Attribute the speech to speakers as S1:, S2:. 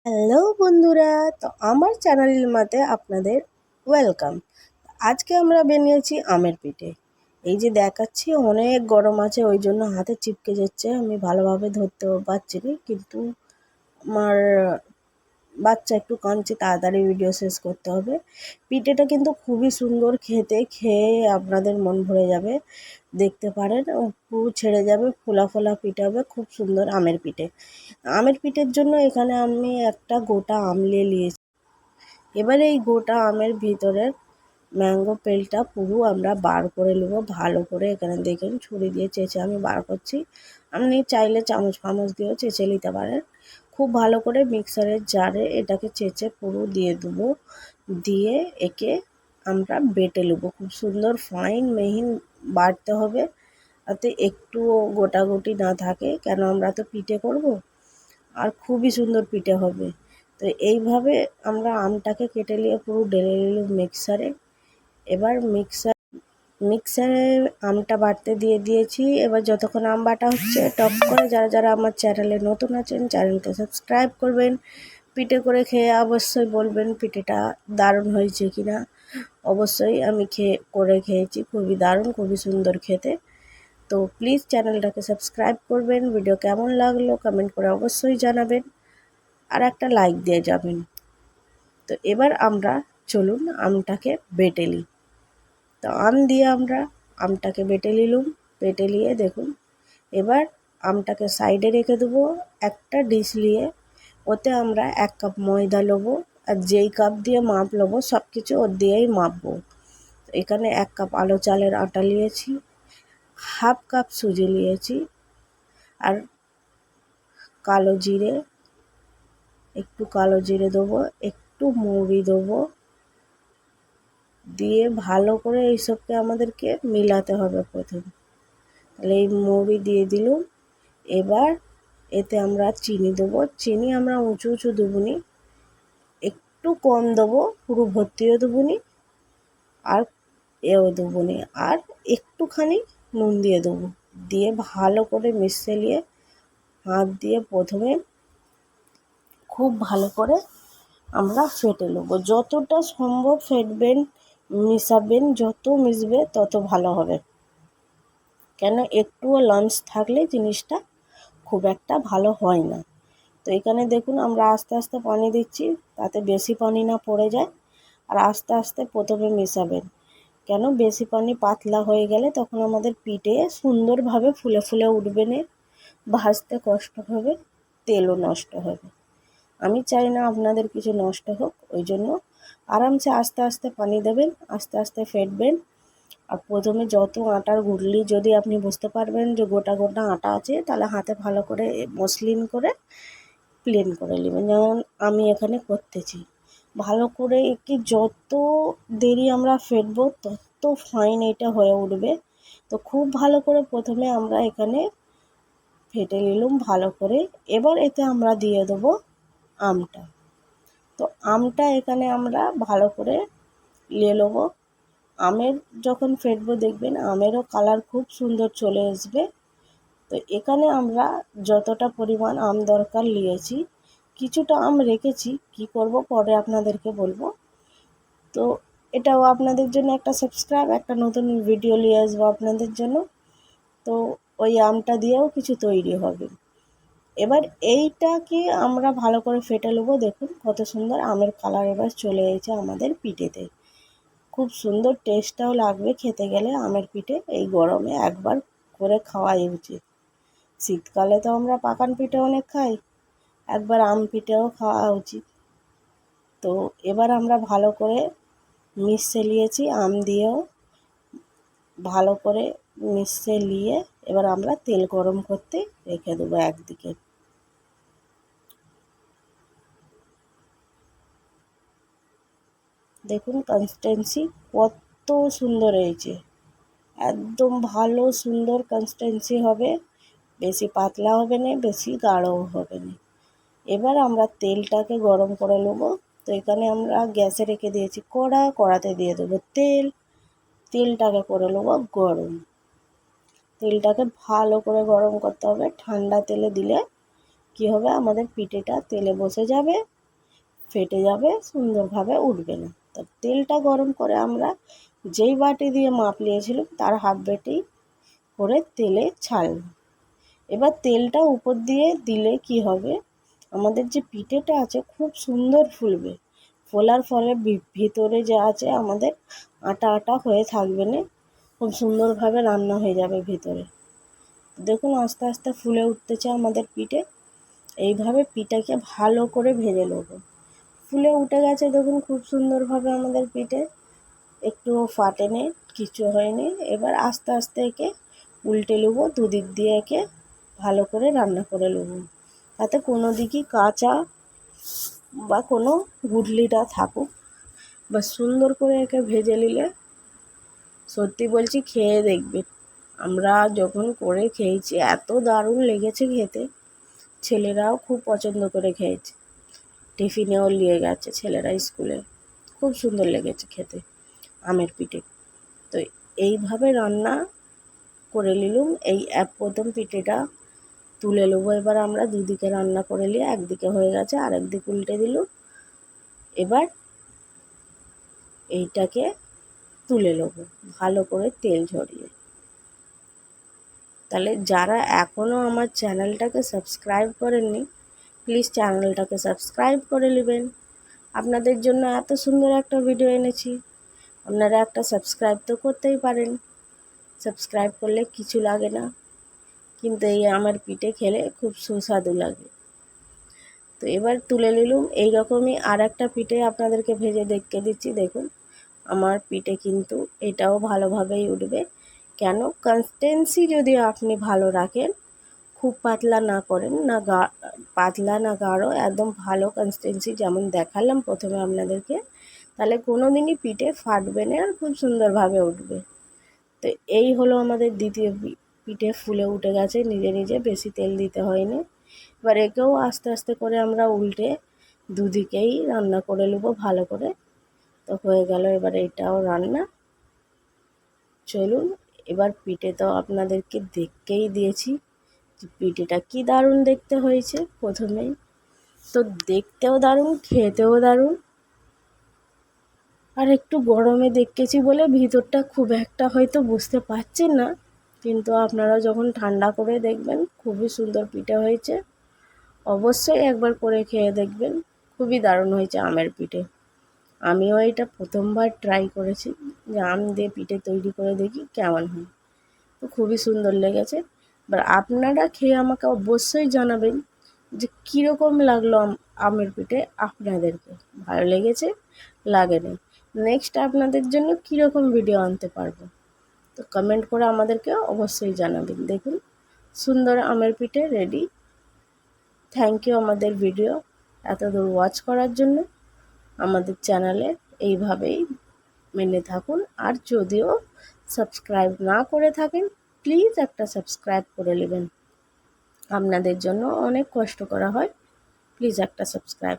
S1: Hello বন্ধুরা, তো আমার চ্যানেলের মধ্যে আপনাদের ওয়েলকাম। আজকে আমরা বানিয়েছি আমের পিঠে। এই যে দেখাচ্ছি, অনেক গরম আছে, ওই জন্য হাতে চিপকে যাচ্ছে, আমি ভালোভাবে ধরতেও পারছি না। কিন্তু আমার বাচ্চা একটু কাঁদছে, তাড়াতাড়ি ভিডিও শেষ করতে হবে। পিঠেটা কিন্তু খুবই সুন্দর খেতে, খেয়ে আপনাদের মন ভরে যাবে। দেখতে পারেন, পুরো ছেড়ে যাবে, ফোলা ফোলা পিঠে হবে, খুব সুন্দর আমের পিঠে। আমের পিঠের জন্য এখানে আমি একটা গোটা আম নিয়েছি। এবার এই গোটা আমের ভিতরের ম্যাঙ্গো পেলটা পুরো আমরা বার করে নেব ভালো করে। এখানে দেখেন, ছুরি দিয়ে চেঁচে আমি বার করছি। আপনি চাইলে চামচ ফামচ দিয়েও চেঁচে নিতে পারেন। খুব ভালো করে মিক্সারের জারে এটাকে চেঁচে পুরো দিয়ে দেবো। দিয়ে একে আমরা বেটে নেবো, খুব সুন্দর ফাইন মিহি বাটতে হবে, যাতে একটুও গোটাগুটি না থাকে, কেন আমরা তো পিঠে করব। আর খুবই সুন্দর পিঠে হবে। তো এইভাবে আমরা আমটাকে কেটে নিয়ে পুরো ঢেলে নিলাম মিক্সারে। এবার মিক্সারে আমটা বাটতে দিয়ে দিয়েছি। এবার যতক্ষণ আম বাটা হচ্ছে, টপ করে যারা যারা আমার চ্যানেলে নতুন আছেন, চ্যানেলটা সাবস্ক্রাইব করবেন। পিঠে করে খেয়ে অবশ্যই বলবেন পিঠেটা দারুণ হয়েছে কিনা। অবশ্যই আমি খেয়েছি, খুবই দারুণ, খুবই সুন্দর খেতে। তো প্লিজ চ্যানেলটাকে সাবস্ক্রাইব করবেন। ভিডিও কেমন লাগলো কমেন্ট করে অবশ্যই জানাবেন, আর একটা লাইক দিয়ে যাবেন। তো এবার আমরা চলুন আমটাকে বেটে নিই। তো আম দিয়ে আমরা আমটাকে বেটে নিলাম। বেটে নিয়ে দেখুন, এবার আমটাকে সাইডে রেখে দেবো। একটা ডিশ নিয়ে ওতে আমরা 1 কাপ ময়দা নেবো, আর যেই কাপ দিয়ে মাপ নেবো সব কিছু ওর দিয়েই মাপবো। এখানে 1 কাপ আলো চালের আটা নিয়েছি, হাফ কাপ সুজি নিয়েছি, আর কালো জিরে, একটু কালো জিরে দেবো, একটু মৌরি দেবো। দিয়ে ভালো করে এইসবকে আমাদেরকে মিলাতে হবে প্রথম। তাহলে এই মৌরি দিয়ে দিলাম। এবার এতে আমরা চিনি দেবো। চিনি আমরা উঁচু উঁচু দেবো নি, একটু কম দেবো, পুরো ভর্তিও দেবো নি, আর এও দেবো নি, আর একটুখানি নুন দিয়ে দেবো। দিয়ে ভালো করে মিশিয়ে নিয়ে হাত দিয়ে প্রথমে খুব ভালো করে আমরা ফেটে নেবো। যতটা সম্ভব ফেটবেন, মিশাবেন, যত মিশবে তত ভালো হবে, কেন একটুও লাম্পস থাকলে জিনিসটা খুব একটা ভালো হয় না। তো এখানে দেখুন, আমরা আস্তে আস্তে পানি দিচ্ছি, তাতে বেশি পানি না পড়ে যায়। আর আস্তে আস্তে প্রথমে মেশাবেন, কেন বেশি পানি পাতলা হয়ে গেলে তখন আমাদের পিঠে সুন্দরভাবে ফুলে ফুলে উঠবে না, ভাজতে কষ্ট হবে, তেলও নষ্ট হবে। আমি চাই না আপনাদের কিছু নষ্ট হোক, ওই জন্য আরামসে আস্তে আস্তে পানি দেবেন, আস্তে আস্তে ফেটবেন। আর প্রথমে যত আটার গুটলি, যদি আপনি বুঝতে পারবেন যে গোটা গোটা আটা আছে, তাহলে হাতে ভালো করে মসৃণ করে প্লেন করে নেবেন, যেমন আমি এখানে করতেছি। ভালো করে কি যত দেরি আমরা ফেটবো তত ফাইন এটা হয়ে উঠবে। তো খুব ভালো করে প্রথমে আমরা এখানে ফেটে নিলাম ভালো করে। এবার এতে আমরা দিয়ে দেবো আমটা। তো আমটা এখানে আমরা ভালো করে নিয়ে নেবো। আমের যখন ফেটবো দেখবেন আমেরও কালার খুব সুন্দর চলে আসবে। তো এখানে আমরা যতটা পরিমাণ আম দরকার নিয়েছি, কিছুটা আম রেখেছি, কি করব পরে আপনাদেরকে বলবো। তো এটাও আপনাদের জন্য একটা সাবস্ক্রাইব, একটা নতুন ভিডিও নিয়ে আসবো আপনাদের জন্য। তো ওই আমটা দিয়েও কিছু তৈরি হবে। এবার এইটাকে আমরা ভালো করে ফেটে নেবো। দেখুন কত সুন্দর আমের কালার এবার চলে এসেছে আমাদের পিঠেতে। খুব সুন্দর টেস্টটাও লাগবে খেতে গেলে আমের পিঠে। এই গরমে একবার করে খাওয়াই উচিত। শীতকালে তো আমরা পাকান পিঠে অনেক খাই, একবার আম পিঠেও খাওয়া উচিত। তো এবার আমরা ভালো করে মিশিয়ে নিয়েছি, আম দিয়েও ভালো করে মিশিয়ে নিয়ে এবার আমরা তেল গরম করতে রেখে দেবো একদিকে। দেখুন কনসিস্টেন্সি কত সুন্দর হয়েছে, একদম ভালো সুন্দর কনসিস্টেন্সি হবে, বেশি পাতলা হবে না, বেশি গাঢ়ও হবে না। এবার আমরা তেলটাকে গরম করে নেবো। তো এখানে আমরা গ্যাসে রেখে দিয়েছি কড়া, কড়াতে দিয়ে দেবো তেল। তেলটাকে করে নেবো গরম। তেলটাকে ভালো করে গরম করতে হবে, ঠান্ডা তেলে দিলে কী হবে, আমাদের পিঠেটা তেলে বসে যাবে, ফেটে যাবে, সুন্দরভাবে উঠবে না। তো তেলটা গরম করে আমরা যেই বাটি দিয়ে মাপ নিয়েছিলাম তার হাফ বাটি করে তেলে ছাড়ব। এবার তেলটা উপর দিয়ে দিলে কি হবে, আমাদের যে পিঠেটা আছে খুব সুন্দর ফুলবে। ফোলার ফলে ভিতরে যা আছে আমাদের আটা আটা হয়ে থাকবে না, খুব সুন্দরভাবে রান্না হয়ে যাবে ভিতরে। দেখুন আস্তে আস্তে ফুলে উঠতেছে আমাদের পিঠে। এইভাবে পিঠাকে ভালো করে ভেজে নেব। ফুলে উঠে গেছে দেখুন খুব সুন্দরভাবে আমাদের পিঠে, একটুও ফাটেনি, কিছু হয়নি। এবার আস্তে আস্তে একে উল্টে নেব, দুদিক দিয়ে একে ভালো করে রান্না করে নেব, তাতে কোনো দিকই কাঁচা বা কোনো গুটলিটা থাকুক। বা সুন্দর করে একে ভেজে নিলে সত্যি বলছি খেয়ে দেখবে, আমরা যখন করে খেয়েছি এত দারুণ লেগেছে খেতে, ছেলেরাও খুব পছন্দ করে খেয়েছে, টিফিনেও নিয়ে গেছে ছেলেরা স্কুলে। খুব সুন্দর লেগেছে খেতে আমের পিঠে। তো এইভাবে রান্না করে নিলুম। এই প্রথম পিঠেটা তুলে নেবো। এবার আমরা দুদিকে রান্না করে নিয়ে একদিকে হয়ে গেছে, আর একদিকে উল্টে দিলুম। এবার এইটাকে তুলে নেবো ভালো করে তেল ঝরিয়ে। তাহলে যারা এখনও আমার চ্যানেলটাকে সাবস্ক্রাইব করেননি, প্লিজ চ্যানেলটাকে সাবস্ক্রাইব করে নেবেন। আপনাদের জন্য এত সুন্দর একটা ভিডিও এনেছি, আপনারা একটা সাবস্ক্রাইব তো করতেই পারেন। সাবস্ক্রাইব করলে কিছু লাগে না, কিন্তু এই আমার পিঠে খেলে খুব সুস্বাদু লাগে। তো এবার তুলে নিলুম। এইরকমই আর একটা পিঠে আপনাদেরকে ভেজে দেখে দিচ্ছি। দেখুন আমার পিঠে কিন্তু এটাও ভালোভাবেই উঠবে। কেন, কনসিস্টেন্সি যদি আপনি ভালো রাখেন, খুব পাতলা না করেন, না পাতলা না গাঢ়, একদম ভালো কনসিস্টেন্সি যেমন দেখালাম প্রথমে আপনাদেরকে, তাহলে কোনো দিনই পিঠে ফাটবে না আর খুব সুন্দরভাবে উঠবে। তো এই হলো আমাদের দ্বিতীয় পিঠে, ফুলে উঠে গেছে নিজে নিজে, বেশি তেল দিতে হয়নি। এবার একেও আস্তে আস্তে করে আমরা উল্টে দুদিকেই রান্না করে নেব ভালো করে। তো হয়ে গেল এবার এটাও রান্না। চলুন, এবার পিঠে তো আপনাদেরকে দেখতেই দিয়েছি যে পিঠেটা কি দারুণ দেখতে হয়েছে প্রথমেই। তো দেখতেও দারুণ, খেতেও দারুণ। আর একটু গরমে দেখেছি বলে ভিতরটা খুব একটা হয়তো বুঝতে পারছেন না, কিন্তু আপনারা যখন ঠান্ডা করে দেখবেন খুবই সুন্দর পিঠে হয়েছে। অবশ্যই একবার করে খেয়ে দেখবেন, খুবই দারুণ হয়েছে আমের পিঠে। আমিও এটা প্রথমবার ট্রাই করেছি যে আম দিয়ে পিঠে তৈরি করে দেখি কেমন হয়। তো খুবই সুন্দর লেগেছে। এবার আপনারা খেয়ে আমাকে অবশ্যই জানাবেন যে কীরকম লাগলো আমের পিঠে আপনাদেরকে, ভালো লেগেছে লাগেনি, নেক্সট আপনাদের জন্য কীরকম ভিডিও আনতে পারবো। তো কমেন্ট করে আমাদেরকে অবশ্যই জানাবেন। দেখুন সুন্দর আমের পিঠে রেডি। থ্যাংক ইউ আমাদের ভিডিও এত দূর ওয়াচ করার জন্য। আমাদের চ্যানেলে এইভাবেই মেনে থাকুন, আর যদিও সাবস্ক্রাইব না করে থাকেন প্লিজ একটা সাবস্ক্রাইব করে নেবেন, আপনাদের জন্য অনেক কষ্ট করা হয়, প্লিজ একটা সাবস্ক্রাইব